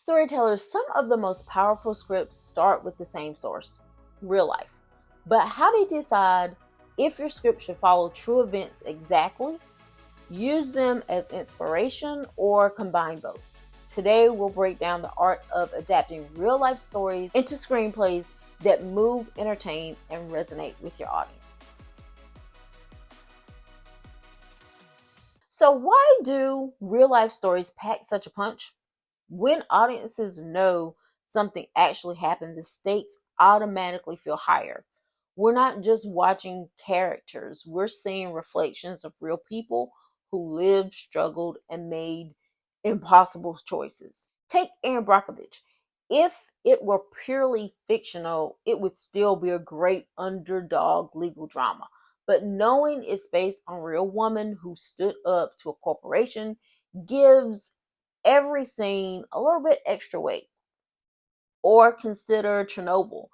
Storytellers, some of the most powerful scripts start with the same source, real life. But how do you decide if your script should follow true events exactly, use them as inspiration, or combine both? Today, we'll break down the art of adapting real life stories into screenplays that move, entertain, and resonate with your audience. So, why do real life stories pack such a punch? When audiences know something actually happened, the stakes automatically feel higher. We're not just watching characters, we're seeing reflections of real people who lived, struggled, and made impossible choices. Take Aaron Brockovich. If it were purely fictional, it would still be a great underdog legal drama. But knowing it's based on a real woman who stood up to a corporation gives every scene a little bit extra weight. Or consider Chernobyl.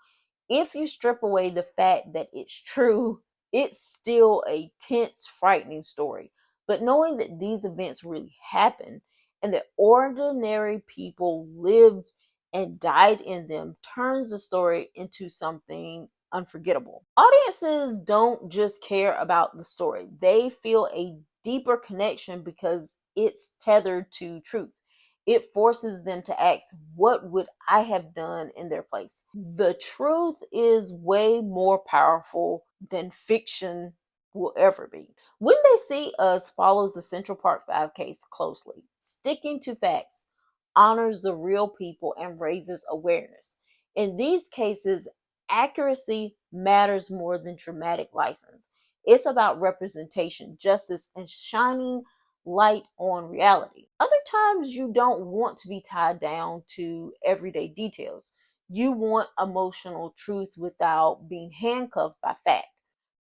If you strip away the fact that it's true, it's still a tense, frightening story. But knowing that these events really happened and that ordinary people lived and died in them turns the story into something unforgettable. Audiences don't just care about the story, they feel a deeper connection because it's tethered to truth. It forces them to ask, what would I have done in their place? The truth is way more powerful than fiction will ever be. When They See Us follows the Central Park 5 case closely. Sticking to facts honors the real people and raises awareness. In these cases, accuracy matters more than dramatic license. It's about representation, justice, and shining light on reality. Other times you don't want to be tied down to everyday details. You want emotional truth without being handcuffed by fact.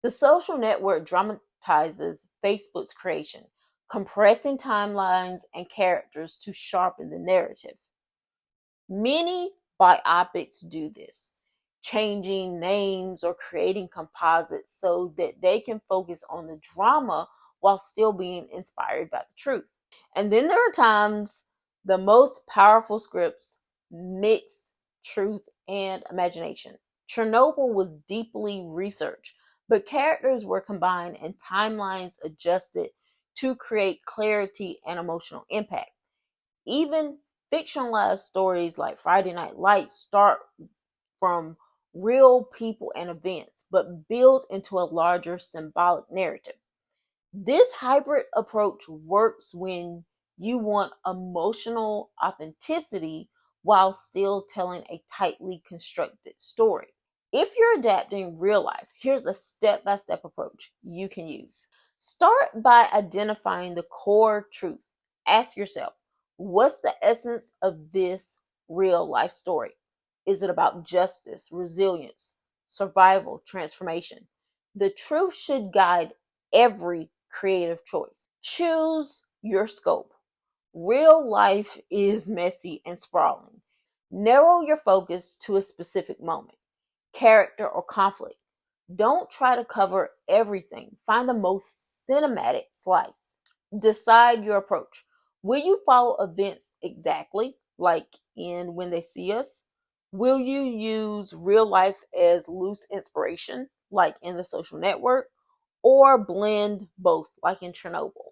The Social Network dramatizes Facebook's creation, compressing timelines and characters to sharpen the narrative. Many biopics do this, changing names or creating composites so that they can focus on the drama while still being inspired by the truth. And then there are times the most powerful scripts mix truth and imagination. Chernobyl was deeply researched, but characters were combined and timelines adjusted to create clarity and emotional impact. Even fictionalized stories like Friday Night Lights start from real people and events, but build into a larger symbolic narrative. This hybrid approach works when you want emotional authenticity while still telling a tightly constructed story. If you're adapting real life, here's a step-by-step approach you can use. Start by identifying the core truth. Ask yourself, what's the essence of this real life story? Is it about justice, resilience, survival, transformation? The truth should guide every creative choice. Choose your scope. Real life is messy and sprawling. Narrow your focus to a specific moment, character, or conflict. Don't try to cover everything. Find the most cinematic slice. Decide your approach. Will you follow events exactly, like in When They See Us? Will you use real life as loose inspiration, like in The Social Network? Or blend both, like in Chernobyl?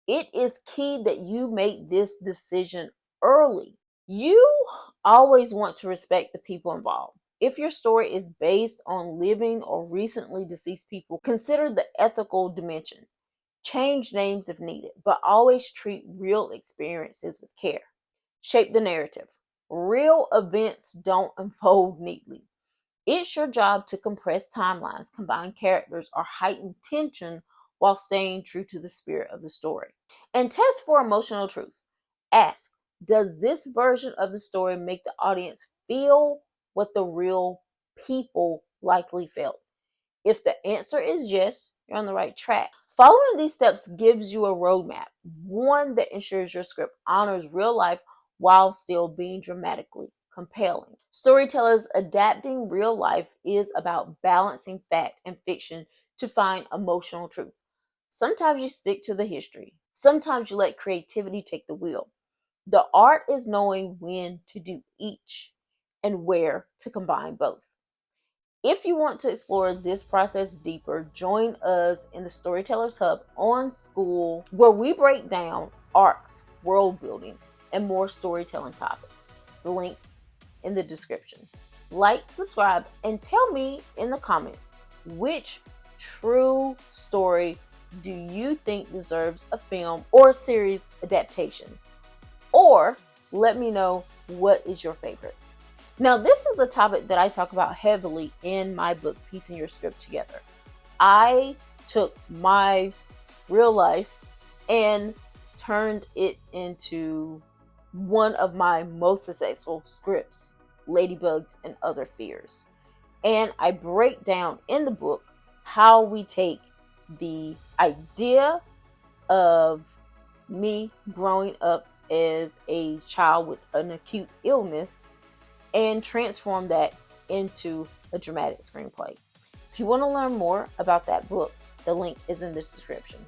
It is key that you make this decision early. You always want to respect the people involved. If your story is based on living or recently deceased people, consider the ethical dimension. Change names if needed, but always treat real experiences with care. Shape the narrative. Real events don't unfold neatly. It's your job to compress timelines, combine characters, or heighten tension while staying true to the spirit of the story. And test for emotional truth. Ask, does this version of the story make the audience feel what the real people likely felt? If the answer is yes, you're on the right track. Following these steps gives you a roadmap, one that ensures your script honors real life while still being dramatically compelling. Storytellers adapting real life is about balancing fact and fiction to find emotional truth. Sometimes you stick to the history. Sometimes you let creativity take the wheel. The art is knowing when to do each and where to combine both. If you want to explore this process deeper, join us in the Storytellers Hub on School, where we break down arcs, world building, and more storytelling topics. The links in the description. Like, subscribe, and tell me in the comments which true story do you think deserves a film or series adaptation? Or let me know what is your favorite. Now, this is the topic that I talk about heavily in my book, Piecing Your Script Together. I took my real life and turned it into one of my most successful scripts, Ladybugs and Other Fears. And I break down in the book how we take the idea of me growing up as a child with an acute illness and transform that into a dramatic screenplay. If you want to learn more about that book, the link is in the description.